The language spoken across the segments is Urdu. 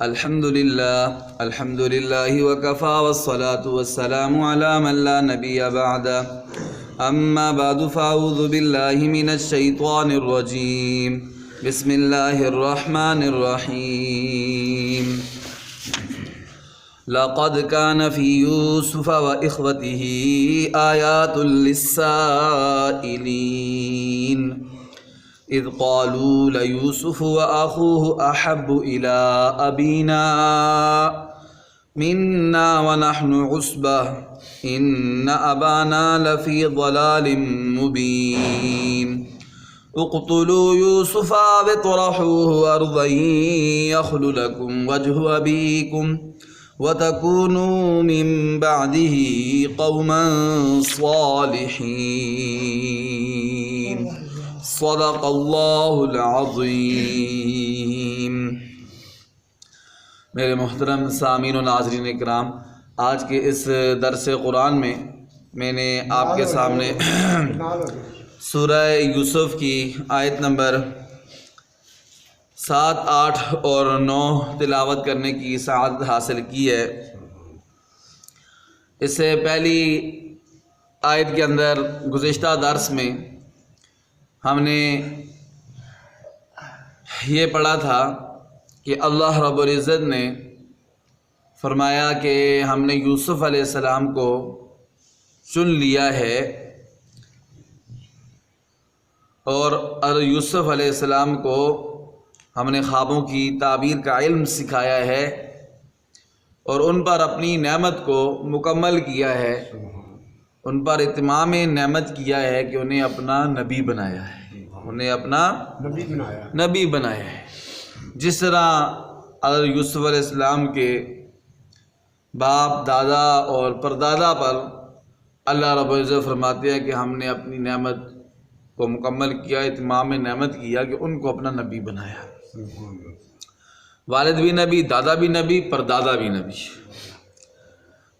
الحمد لله وكفى والصلاة والسلام على من لا نبي بعده أما بعد فأعوذ بالله من الشيطان الرجيم بسم الله الرحمن الرحيم لقد كان في يوسف وإخوته آيات للسائلين إذ قالوا ليوسف وأخوه أحب إلى أبينا منا ونحن عصبة إن أبانا لفي ضلال مبين اقتلوا يوسف أو اطرحوه أرضا يخل لكم وجه أبيكم وتكونوا من بعده قوما صالحين صدق اللہ العظیم۔ میرے محترم سامعین و ناظرین اکرام، آج کے اس درس قرآن میں میں نے آپ کے سامنے سورہ یوسف کی آیت نمبر 7، 8 اور 9 تلاوت کرنے کی سعادت حاصل کی ہے۔ اس سے پہلی آیت کے اندر گزشتہ درس میں ہم نے یہ پڑھا تھا کہ اللہ رب العزت نے فرمایا کہ ہم نے یوسف علیہ السلام کو چن لیا ہے اور یوسف علیہ السلام کو ہم نے خوابوں کی تعبیر کا علم سکھایا ہے اور ان پر اپنی نعمت کو مکمل کیا ہے، ان پر اتمام نعمت کیا ہے کہ انہیں اپنا نبی بنایا ہے، انہیں اپنا نبی بنایا ہے۔ جس طرح حضرت یوسف علیہ السلام کے باپ، دادا اور پردادا پر اللہ رب العزت فرماتے ہیں کہ ہم نے اپنی نعمت کو مکمل کیا، اتمام نعمت کیا کہ ان کو اپنا نبی بنایا۔ والد بھی نبی، دادا بھی نبی، پردادا بھی نبی۔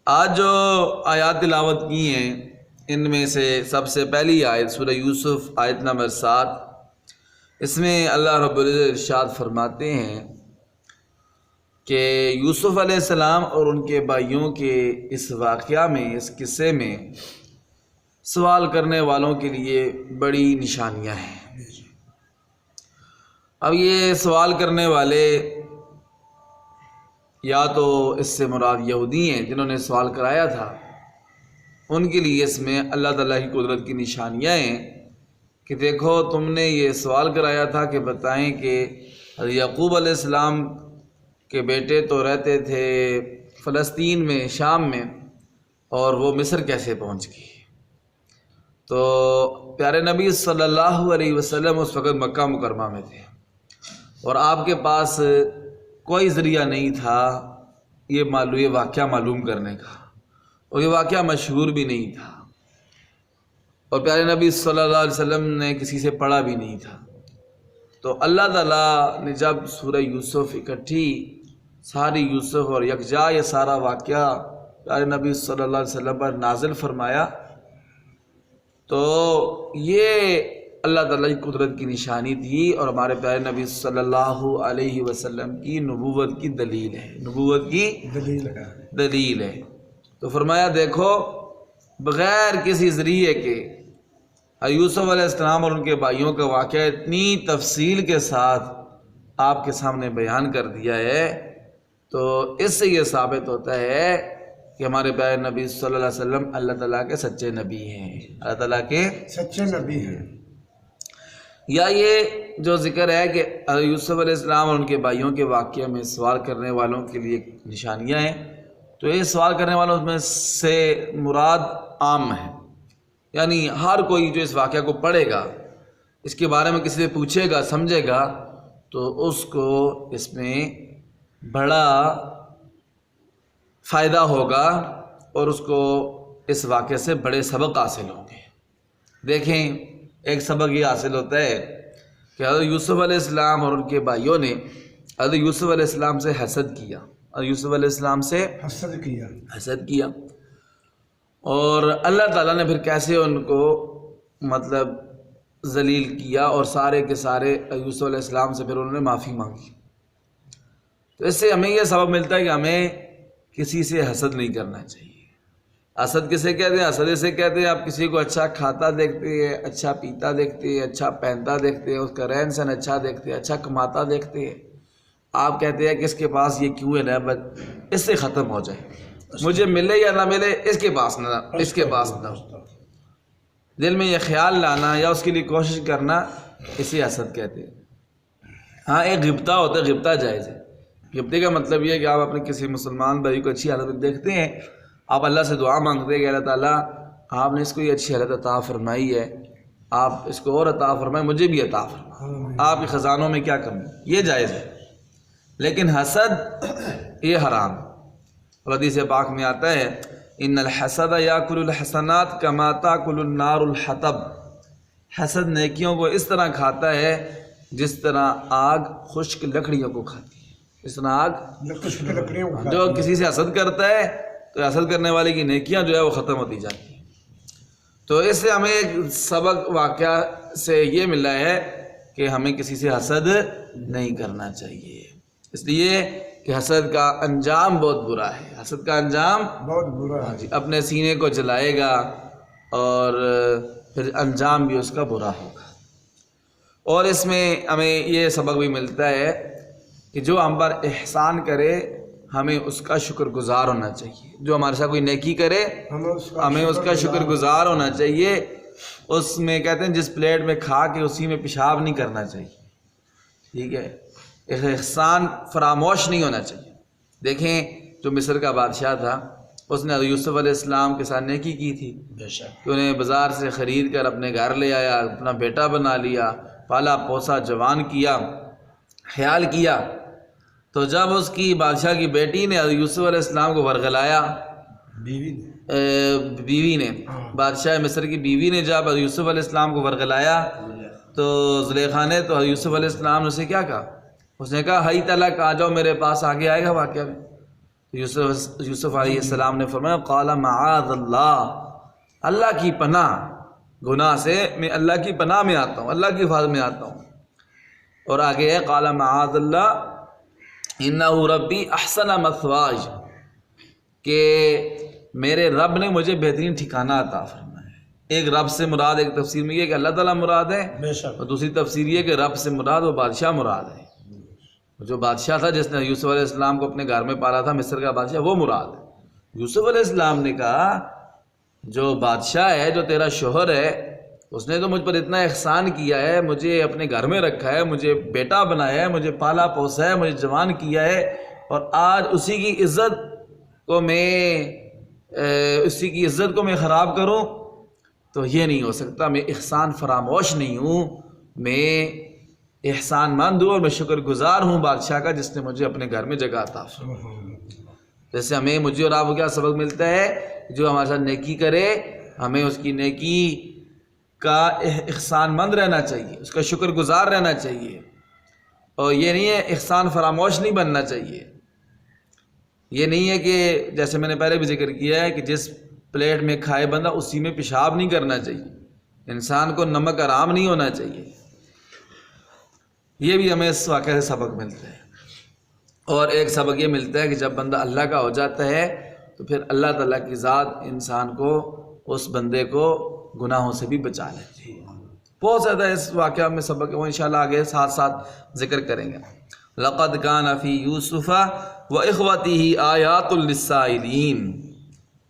آج جو آیات تلاوت کی ہیں ان میں سے سب سے پہلی آیت سورہ یوسف آیت نمبر 7، اس میں اللہ رب العزت ارشاد فرماتے ہیں کہ یوسف علیہ السلام اور ان کے بھائیوں کے اس واقعہ میں، اس قصے میں سوال کرنے والوں کے لیے بڑی نشانیاں ہیں۔ اب یہ سوال کرنے والے یا تو اس سے مراد یہودی ہیں جنہوں نے سوال کرایا تھا، ان کے لیے اس میں اللہ تعالیٰ کی قدرت کی نشانیاں ہیں کہ دیکھو تم نے یہ سوال کرایا تھا کہ بتائیں کہ یعقوب علیہ السلام کے بیٹے تو رہتے تھے فلسطین میں، شام میں، اور وہ مصر کیسے پہنچ گئے؟ تو پیارے نبی صلی اللہ علیہ وسلم اس وقت مکہ مکرمہ میں تھے اور آپ کے پاس کوئی ذریعہ نہیں تھا یہ واقعہ معلوم کرنے کا، اور یہ واقعہ مشہور بھی نہیں تھا، اور پیارے نبی صلی اللہ علیہ وسلم نے کسی سے پڑھا بھی نہیں تھا۔ تو اللہ تعالیٰ نے جب سورہ یوسف اکٹھی ساری یوسف اور یکجا یہ سارا واقعہ پیارے نبی صلی اللہ علیہ وسلم پر نازل فرمایا تو یہ اللہ تعالیٰ کی قدرت کی نشانی تھی اور ہمارے پیارے نبی صلی اللہ علیہ وسلم کی نبوت کی دلیل ہے، نبوت کی دلیل ہے۔ تو فرمایا دیکھو بغیر کسی ذریعے کے یوسف علیہ السلام اور ان کے بھائیوں کا واقعہ اتنی تفصیل کے ساتھ آپ کے سامنے بیان کر دیا ہے، تو اس سے یہ ثابت ہوتا ہے کہ ہمارے پیارے نبی صلی اللہ علیہ وسلم اللہ تعالیٰ کے سچے نبی ہیں، اللہ تعالیٰ کے سچے نبی ہیں۔ یا یہ جو ذکر ہے کہ یوسف علیہ السلام اور ان کے بھائیوں کے واقعے میں سوال کرنے والوں کے لیے نشانیاں ہیں، تو یہ سوال کرنے والوں میں سے مراد عام ہے، یعنی ہر کوئی جو اس واقعہ کو پڑھے گا، اس کے بارے میں کسی سے پوچھے گا، سمجھے گا، تو اس کو اس میں بڑا فائدہ ہوگا اور اس کو اس واقعے سے بڑے سبق حاصل ہوں گے۔ دیکھیں ایک سبق یہ حاصل ہوتا ہے کہ حضرت یوسف علیہ السلام اور ان کے بھائیوں نے حضرت یوسف علیہ السلام سے حسد کیا، اور یوسف علیہ السلام سے حسد کیا اور اللہ تعالیٰ نے پھر کیسے ان کو ذلیل کیا اور سارے کے سارے یوسف علیہ السلام سے پھر انہوں نے معافی مانگی۔ تو اس سے ہمیں یہ سبق ملتا ہے کہ ہمیں کسی سے حسد نہیں کرنا چاہیے۔ حسد کسے کہتے ہیں؟ حسد اسے کہتے ہیں آپ کسی کو اچھا کھاتا دیکھتے ہیں، اچھا پیتا دیکھتے ہیں، اچھا پہنتا دیکھتے ہیں، اس کا رہن سہن اچھا دیکھتے ہیں، اچھا کماتا دیکھتے ہیں، آپ کہتے ہیں کہ اس کے پاس یہ کیوں ہے نعمت، اس سے ختم ہو جائے، مجھے ملے یا نہ ملے اس کے پاس نہ ہو۔ دل میں یہ خیال لانا یا اس کے لیے کوشش کرنا، اسے حسد کہتے ہیں۔ ہاں ایک غبطہ ہوتا ہے، غبطہ جائز ہے۔ غبطے کا مطلب یہ ہے کہ آپ اپنے کسی مسلمان بھائی کو اچھی حالت میں دیکھتے ہیں، آپ اللہ سے دعا مانگتے ہیں کہ اللہ تعالیٰ آپ نے اس کو یہ اچھی حالت عطا فرمائی ہے، آپ اس کو اور عطا فرمائیں، مجھے بھی عطا فرمائیں، آپ کے خزانوں میں کیا کمی، یہ جائز ہے۔ لیکن حسد یہ حرام ہے۔ اور حدیث پاک میں آتا ہے ان الحسد یاکل الحسنات کما تاکل النار الحطب، حسد نیکیوں کو اس طرح کھاتا ہے جس طرح آگ خشک لکڑیوں کو کھاتی ہے، اس طرح آگ جو کسی سے حسد کرتا ہے تو حسد کرنے والے کی نیکیاں جو ہے وہ ختم ہوتی جاتی ہیں۔ تو اس سے ہمیں ایک سبق واقعہ سے یہ ملا ہے کہ ہمیں کسی سے حسد نہیں کرنا چاہیے، اس لیے کہ حسد کا انجام بہت برا ہے، حسد کا انجام بہت برا ہے۔ اپنے سینے کو جلائے گا اور پھر انجام بھی اس کا برا ہوگا۔ اور اس میں ہمیں یہ سبق بھی ملتا ہے کہ جو ہم پر احسان کرے ہمیں اس کا شکر گزار ہونا چاہیے، جو ہمارے ساتھ کوئی نیکی کرے ہمیں اس کا شکر گزار ہونا چاہیے۔ اس میں کہتے ہیں جس پلیٹ میں کھا کے اسی میں پیشاب نہیں کرنا چاہیے، ٹھیک ہے، احسان فراموش نہیں ہونا چاہیے۔ دیکھیں جو مصر کا بادشاہ تھا اس نے حضرت یوسف علیہ السلام کے ساتھ نیکی کی تھی کہ انہیں بازار سے خرید کر اپنے گھر لے آیا، اپنا بیٹا بنا لیا، پالا پوسا، جوان کیا، خیال کیا۔ تو جب اس کی بادشاہ کی بیٹی نے حضرت یوسف علیہ السلام کو ورغلایا، بیوی نے بادشاہ مصر کی بیوی نے جب حضرت یوسف علیہ السلام کو ورغلایا تو زلیخا نے تو حضرت یوسف علیہ السلام نے اسے کیا کہا؟ اس نے کہا ہائی تلک، آ جاؤ میرے پاس، آگے آئے گا واقعہ میں۔ یوسف علیہ السلام نے فرمایا قال معاذ اللہ، اللہ کی پناہ، گناہ سے میں اللہ کی پناہ میں آتا ہوں، اللہ کی حفاظت میں آتا ہوں۔ اور آگے ہے قال معاذ اللہ انہ ربی احسن مثواج، کہ میرے رب نے مجھے بہترین ٹھکانہ عطا فرمایا ہے۔ ایک رب سے مراد، ایک تفسیر میں یہ کہ اللہ تعالیٰ مراد ہے، اور دوسری تفسیر یہ کہ رب سے مراد وہ بادشاہ مراد ہے، جو بادشاہ تھا جس نے یوسف علیہ السلام کو اپنے گھر میں پالا تھا، مصر کا بادشاہ، وہ مراد ہے۔ یوسف علیہ السلام نے کہا جو بادشاہ ہے، جو تیرا شوہر ہے، اس نے تو مجھ پر اتنا احسان کیا ہے، مجھے اپنے گھر میں رکھا ہے، مجھے بیٹا بنایا ہے، مجھے پالا پوسا ہے، مجھے جوان کیا ہے، اور آج اسی کی عزت کو میں خراب کروں تو یہ نہیں ہو سکتا۔ میں احسان فراموش نہیں ہوں، میں احسان مند ہوں اور میں شکر گزار ہوں بادشاہ کا جس نے مجھے اپنے گھر میں جگہ عطا فرمائی۔ جیسے ہمیں، مجھے اور آپ کو کیا سبق ملتا ہے؟ جو ہمارے ساتھ نیکی کرے ہمیں اس کی نیکی کا احسان مند رہنا چاہیے، اس کا شکر گزار رہنا چاہیے، اور یہ نہیں ہے احسان فراموش نہیں بننا چاہیے۔ یہ نہیں ہے کہ جیسے میں نے پہلے بھی ذکر کیا ہے کہ جس پلیٹ میں کھائے بندہ اسی میں پیشاب نہیں کرنا چاہیے، انسان کو نمک حرام نہیں ہونا چاہیے۔ یہ بھی ہمیں اس واقعے سے سبق ملتا ہے۔ اور ایک سبق یہ ملتا ہے کہ جب بندہ اللہ کا ہو جاتا ہے تو پھر اللہ تعالیٰ کی ذات انسان کو، اس بندے کو گناہوں سے بھی بچا لیتی ہے۔ بہت زیادہ اس واقعہ میں سبق ہے، وہ انشاءاللہ آگے ساتھ ساتھ ذکر کریں گے۔ لَقَدْ كَانَ فِي يُوسُفَ وَإِخْوَتِهِ آيَاتٌ لِلسَّائِلِينَ،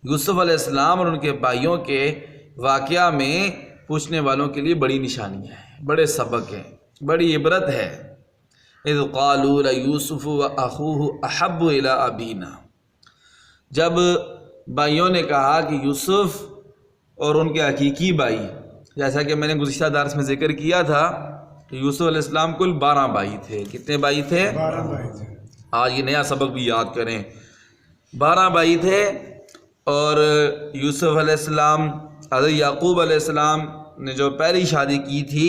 یوسف علیہ السلام اور ان کے بھائیوں کے واقعہ میں پوچھنے والوں کے لیے بڑی نشانیاں ہیں، بڑے سبق ہیں، بڑی عبرت ہے۔ اذ قالوا ليوسف واخوه احب الى ابينا، جب بھائیوں نے کہا کہ یوسف اور ان کے حقیقی بھائی، جیسا کہ میں نے گزشتہ درس میں ذکر کیا تھا کہ یوسف علیہ السلام کل 12 بھائی تھے۔ کتنے بھائی تھے؟ 12 بھائی تھے۔ آج یہ نیا سبق بھی یاد کریں، 12 بھائی تھے۔ اور یوسف علیہ السلام، حضرت یعقوب علیہ السلام نے جو پہلی شادی کی تھی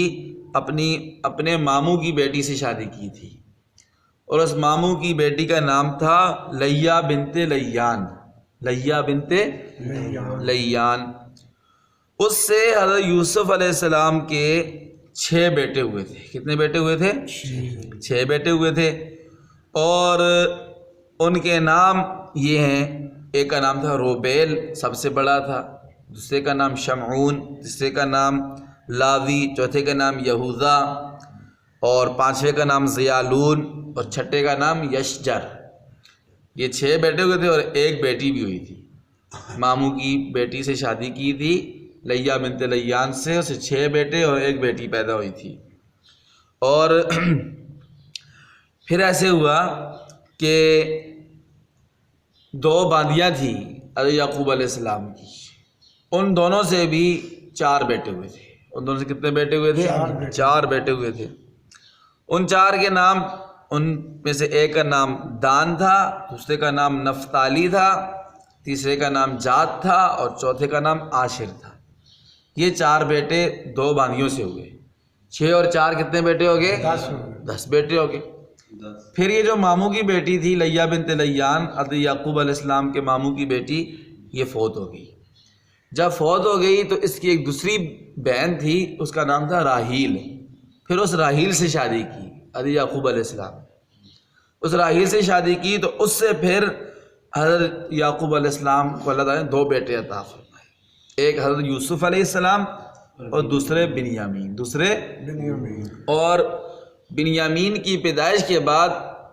اپنے ماموں کی بیٹی سے شادی کی تھی، اور اس ماموں کی بیٹی کا نام تھا لیہ بنت لیان، لیہ بنت لیان۔ اس سے حضرت یوسف علیہ السلام کے 6 بیٹے ہوئے تھے۔ کتنے بیٹے ہوئے تھے؟ 6 بیٹے ہوئے تھے۔ اور ان کے نام یہ ہیں، ایک کا نام تھا روبیل، سب سے بڑا تھا، دوسرے کا نام شمعون، تیسرے کا نام لاوی، چوتھے کا نام یہوذا، اور پانچویں کا نام زیالون، اور چھٹے کا نام یشجر۔ یہ 6 بیٹے ہوئے تھے اور ایک بیٹی بھی ہوئی تھی۔ ماموں کی بیٹی سے شادی کی تھی، لیہ بنت لیان سے، اسے 6 بیٹے اور ایک بیٹی پیدا ہوئی تھی۔ اور پھر ایسے ہوا کہ 2 باندیاں تھیں حضرت یعقوب علیہ السلام کی، ان دونوں سے بھی 4 بیٹے ہوئے تھے۔ ان دونوں سے کتنے بیٹے ہوئے تھے؟ 4 بیٹے ہوئے تھے۔ ان 4 کے نام، ان میں سے ایک کا نام دان تھا، دوسرے کا نام نفتالی تھا، تیسرے کا نام جاد تھا، اور چوتھے کا نام عاشر تھا۔ یہ 4 بیٹے 2 باندیوں سے ہوئے۔ 6 اور 4 کتنے بیٹے ہو گئے؟ 10 بیٹے ہو گئے۔ پھر یہ جو ماموں کی بیٹی تھی لیہ بنت لیان، حضرت یعقوب علیہ السلام کے ماموں کی بیٹی، یہ فوت ہو گئی۔ جب فوت ہو گئی تو اس کی ایک دوسری بہن تھی، اس کا نام تھا راحیل۔ پھر اس راحیل سے شادی کی حضرت یعقوب علیہ السلام، اس راحیل سے شادی کی، تو اس سے پھر حضرت یعقوب علیہ السلام کو اللہ تعالیٰ نے 2 بیٹے عطا فرمائے، ایک حضرت یوسف علیہ السلام اور دوسرے بنیامین۔ اور بنیامین کی پیدائش کے بعد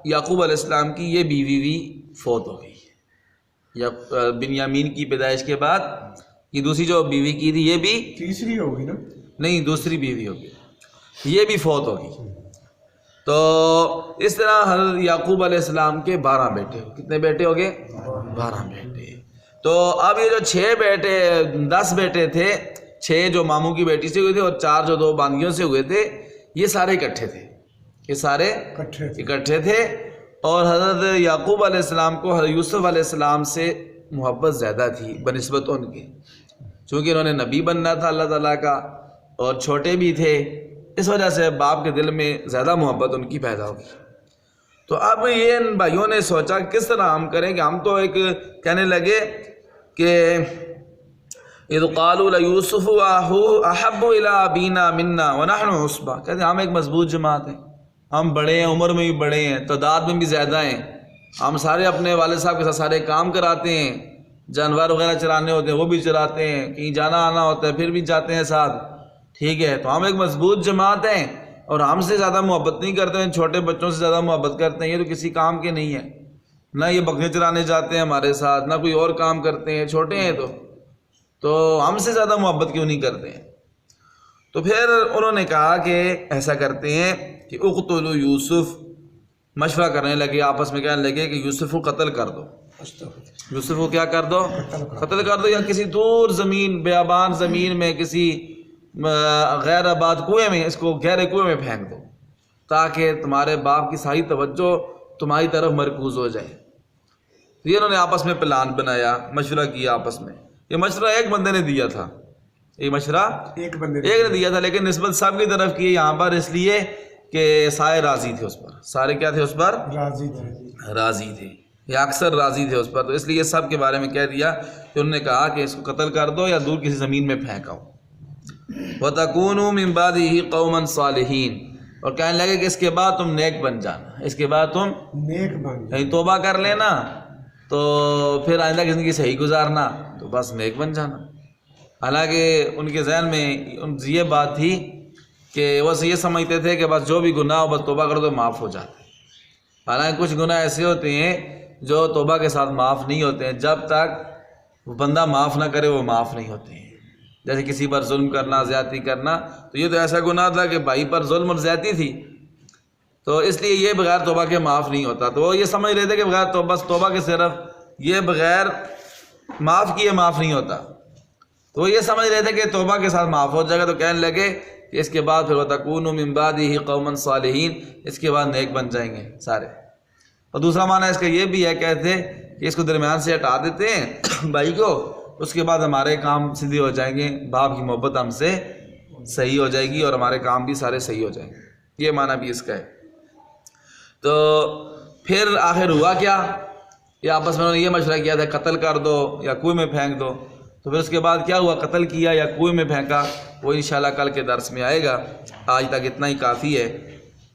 یعقوب علیہ السلام کی یہ بیوی بھی فوت ہو گئی۔ بنیامین کی پیدائش کے بعد یہ دوسری جو بیوی کی تھی، یہ بھی تیسری ہوگی نا؟ نہیں، دوسری بیوی ہوگی، یہ بھی فوت ہو گئی۔ تو اس طرح حضرت یعقوب علیہ السلام کے 12 بیٹے ہو۔ کتنے بیٹے ہو گئے؟ 12 بیٹے۔ تو اب یہ جو 6 بیٹے 10 بیٹے تھے، 6 جو ماموں کی بیٹی سے ہوئے تھے اور 4 جو 2 باندیوں سے ہوئے تھے، یہ سارے اکٹھے تھے، یہ سارے اکٹھے تھے۔ اور حضرت یعقوب علیہ السلام کو حضرت یوسف علیہ السلام سے محبت زیادہ تھی بنسبت ان کے، چونکہ انہوں نے نبی بننا تھا اللہ تعالیٰ کا اور چھوٹے بھی تھے، اس وجہ سے باپ کے دل میں زیادہ محبت ان کی پیدا ہوگی۔ تو اب یہ ان بھائیوں نے سوچا کس طرح ہم کریں کہ ہم تو ایک کہنے لگے کہ اذ قالوا لیوسف واخوہ احب الی ابینا منا ونحن عصبہ، کہتے ہیں ہم ایک مضبوط جماعت ہیں، ہم بڑے ہیں، عمر میں بھی بڑے ہیں، تعداد میں بھی زیادہ ہیں، ہم سارے اپنے والد صاحب کے ساتھ سارے کام کراتے ہیں، جانور وغیرہ چرانے ہوتے ہیں وہ بھی چراتے ہیں، کہیں جانا آنا ہوتا ہے پھر بھی جاتے ہیں ساتھ، ٹھیک ہے، تو ہم ایک مضبوط جماعت ہیں اور ہم سے زیادہ محبت نہیں کرتے ہیں، چھوٹے بچوں سے زیادہ محبت کرتے ہیں، یہ تو کسی کام کے نہیں ہیں، نہ یہ بکرے چرانے جاتے ہیں ہمارے ساتھ، نہ کوئی اور کام کرتے ہیں، چھوٹے ہیں تو ہم سے زیادہ محبت کیوں نہیں کرتے ہیں؟ تو پھر انہوں نے کہا کہ ایسا کرتے ہیں کہ اقتلوا یوسف، مشورہ کرنے لگے، آپس میں کہنے لگے کہ یوسف کو قتل کر دو، یوسف کو کیا کر دو؟ قتل کر دو، یا کسی دور زمین بیابان زمین میں کسی غیر آباد کنویں میں، اس کو گہرے کنویں میں پھینک دو تاکہ تمہارے باپ کی ساری توجہ تمہاری طرف مرکوز ہو جائے۔ یہ انہوں نے آپس میں پلان بنایا، مشورہ کیا آپس میں۔ یہ مشورہ ایک بندے نے دیا تھا، یہ مشورہ ایک نے دیا تھا، لیکن نسبت سب کی طرف کی یہاں پر اس لیے کہ سارے راضی تھے اس پر، سارے کیا تھے اس پر؟ راضی تھے، یا اکثر راضی تھے اس پر، تو اس لیے سب کے بارے میں کہہ دیا کہ انہوں نے کہا کہ اس کو قتل کر دو یا دور کسی زمین میں پھینکاؤ۔ وَتَكُونُوا مِن بَعْدِهِ قَوْمًا صَالِحِينَ، اور کہنے لگے کہ اس کے بعد تم نیک بن جانا، اس کے بعد تم نیک بن جانا، توبہ کر لینا تو پھر آئندہ کی زندگی صحیح گزارنا، تو بس نیک بن جانا۔ حالانکہ ان کے ذہن میں یہ بات تھی کہ وہ یہ سمجھتے تھے کہ بس جو بھی گناہ ہو بس توبہ کرو تو معاف ہو جاتے ہیں۔ حالانکہ کچھ گناہ ایسے ہوتے ہیں جو توبہ کے ساتھ معاف نہیں ہوتے ہیں، جب تک وہ بندہ معاف نہ کرے وہ معاف نہیں ہوتے ہیں۔ جیسے کسی پر ظلم کرنا، زیادتی کرنا، تو یہ تو ایسا گناہ تھا کہ بھائی پر ظلم اور زیادتی تھی، تو اس لیے یہ بغیر توبہ کے معاف نہیں ہوتا۔ تو وہ یہ سمجھ رہے تھے کہ بغیر توبہ، بس توبہ کے صرف یہ بغیر معاف کیے معاف نہیں ہوتا، تو وہ یہ سمجھ رہے تھے کہ توبہ کے ساتھ معاف ہو جائے گا، تو کہنے لگے کہ اس کے بعد پھر وَتَكُونُوا مِن بَعْدِهِ قَوْمًا صَالِحِينَ، اس کے بعد نیک بن جائیں گے سارے۔ اور دوسرا معنی اس کا یہ بھی ہے، کہتے کہ اس کو درمیان سے ہٹا دیتے ہیں بھائی کو، اس کے بعد ہمارے کام سیدھے ہو جائیں گے، باپ کی محبت ہم سے صحیح ہو جائے گی اور ہمارے کام بھی سارے صحیح ہو جائیں گے، یہ معنی بھی اس کا ہے۔ تو پھر آخر ہوا کیا؟ یہ آپس میں انہوں نے یہ مشورہ کیا تھا قتل کر دو یا کنویں میں پھینک دو، تو پھر اس کے بعد کیا ہوا؟ قتل کیا یا کنویں میں پھینکا، وہ انشاءاللہ کل کے درس میں آئے گا، آج تک اتنا ہی کافی ہے۔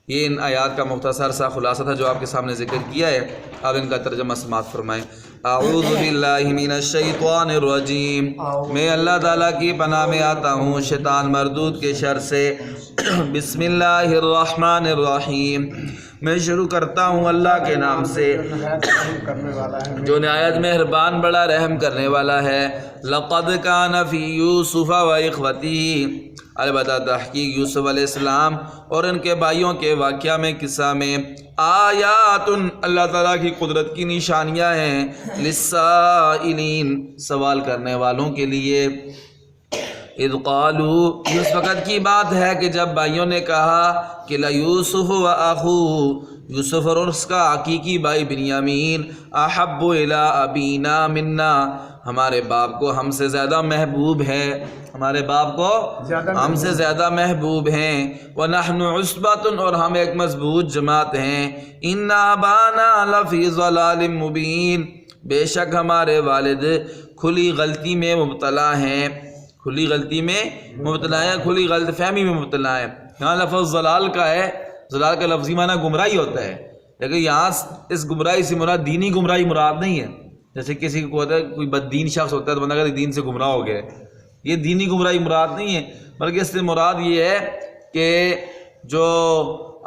یہ ان آیات کا مختصر سا خلاصہ تھا جو آپ کے سامنے ذکر کیا ہے. اب ان کا ترجمہ سماعت فرمائیں. اعوذ باللہ من الشیطان الرجیم، میں اللہ تعالیٰ کی پناہ میں آتا ہوں شیطان مردود کے شر سے. بسم اللہ الرحمن الرحیم، میں شروع کرتا ہوں اللہ کے نام سے جو نہایت مہربان بڑا رحم کرنے والا ہے. لقد کان فی یوسف و اخوتہ، البتہ تحقیق یوسف علیہ السلام اور ان کے بھائیوں کے واقعہ میں قصہ میں آیات، اللہ تعالیٰ کی قدرت کی نشانیاں ہیں، للسائلین، سوال کرنے والوں کے لیے. اذ قالوا، اس وقت کی بات ہے کہ جب بھائیوں نے کہا کہ لیوسف و اخوہ، یوسف اور اس کا حقیقی بھائی بنیامین، احب الی ابینا منا، ہمارے باپ کو ہم سے زیادہ محبوب ہے، ہمارے باپ کو ہم سے زیادہ محبوب ہیں. وَنَحْنُ عُصْبَةٌ، اور ہم ایک مضبوط جماعت ہیں. إِنَّ أَبَانَا لَفِي ضَلَالٍ مُبِينٍ، بے شک ہمارے والد کھلی غلطی میں مبتلا ہیں، کھلی غلطی میں مبتلا ہے، کھلی غلط فہمی میں مبتلا ہے. یہاں لفظ ضلال کا ہے، ضلال کا لفظی معنی گمراہی ہوتا ہے، لیکن یہاں اس گمراہی سے مراد دینی گمراہی مراد نہیں ہے. جیسے کسی کو ہوتا ہے کوئی بد دین شخص ہوتا ہے تو بندہ کہتا ہے دین سے گمراہ ہو گیا، یہ دینی گمراہی مراد نہیں ہے، بلکہ اس سے مراد یہ ہے کہ جو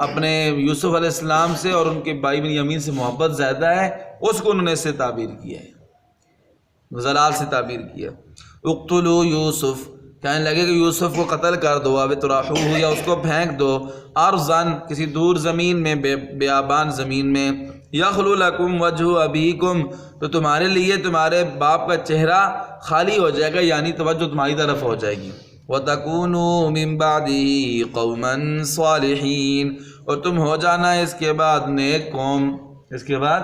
اپنے یوسف علیہ السلام سے اور ان کے بھائی بنیامین سے محبت زیادہ ہے، اس کو انہوں نے اس سے تعبیر کیا ہے، ضلال سے تعبیر کیا. اقتلوا یوسف، کہنے لگے کہ یوسف کو قتل کر دو، اب اطرحوہ، یا اس کو پھینک دو، ارضاً، کسی دور زمین میں، بیابان زمین میں. یخلو لکم وجہ ابیکم، تو تمہارے لیے تمہارے باپ کا چہرہ خالی ہو جائے گا، یعنی توجہ تمہاری طرف ہو جائے گی. وَتَكُونُوا مِن بَعْدِهِ قَوْمًا صَالِحِينَ، اور تم ہو جانا اس کے بعد نیک قوم، اس کے بعد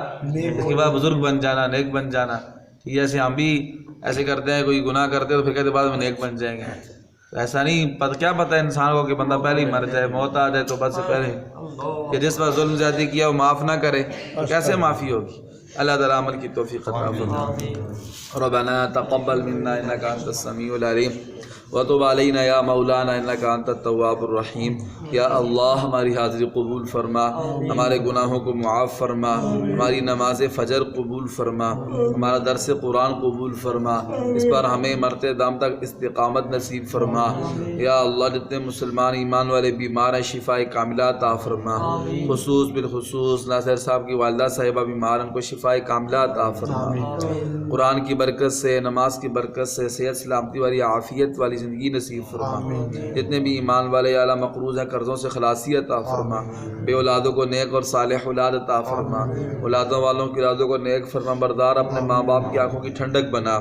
بزرگ بن جانا، نیک بن جانا. جیسے ہم بھی ایسے کرتے ہیں، کوئی گناہ کرتے ہیں تو پھر کہتے بعد میں نیک بن جائیں گے. ایسا نہیں، کیا پتہ انسان کو کہ بندہ پہلے ہی مر جائے، موت آ جائے تو بس سے پہلے کہ جس پر ظلم زیادتی کیا وہ معاف نہ کرے، کیسے معافی ہوگی؟ اللہ تعالیٰ عمل کی توفیق عطا فرمائے. ربنا تقبل منا انک انت السمیع العلیم وتب علینا یا مولانا انک انت التواب الرحیم. یا اللہ ہماری حاضری قبول فرما، ہمارے گناہوں کو معاف فرما، ہماری نماز فجر قبول فرما، ہمارا درس قرآن قبول فرما، اس پر ہمیں مرتے دم تک استقامت نصیب فرما. یا اللہ جتنے مسلمان ایمان والے بیمار ہیں شفاء کاملہ عطا فرما، بالخصوص ناصر صاحب کی والدہ صاحبہ بیمار ان کو شفاء کاملہ عطا فرما. قرآن کی برکت سے، نماز کی برکت سے صحت سلامتی والی عافیت والی زندگی نصیب فرما. جتنے بھی ایمان والے یا اللہ مقروض ہیں قرضوں سے خلاصی عطا فرما. بے اولادوں کو نیک اور صالح اولاد عطا فرما، اولادوں والوں کی اولادوں کو نیک فرما بردار اپنے ماں باپ کی آنکھوں کی ٹھنڈک بنا.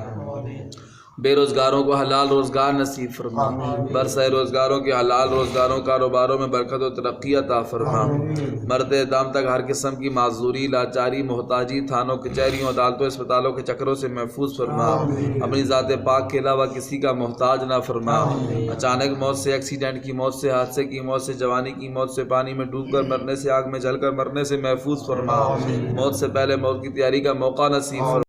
بے روزگاروں کو حلال روزگار نصیب فرما، برسائے روزگاروں کے حلال روزگاروں کاروباروں میں برکت و ترقی عطا فرما. مرتے دام تک ہر قسم کی معذوری، لاچاری، محتاجی، تھانوں کچہریوں، عدالتوں، اسپتالوں کے چکروں سے محفوظ فرما. اپنی ذات پاک کے علاوہ کسی کا محتاج نہ فرما. اچانک موت سے، ایکسیڈنٹ کی موت سے، حادثے کی موت سے، جوانی کی موت سے، پانی میں ڈوب کر مرنے سے، آگ میں جل کر مرنے سے محفوظ فرما. موت سے پہلے موت کی تیاری کا موقع نصیب فرما.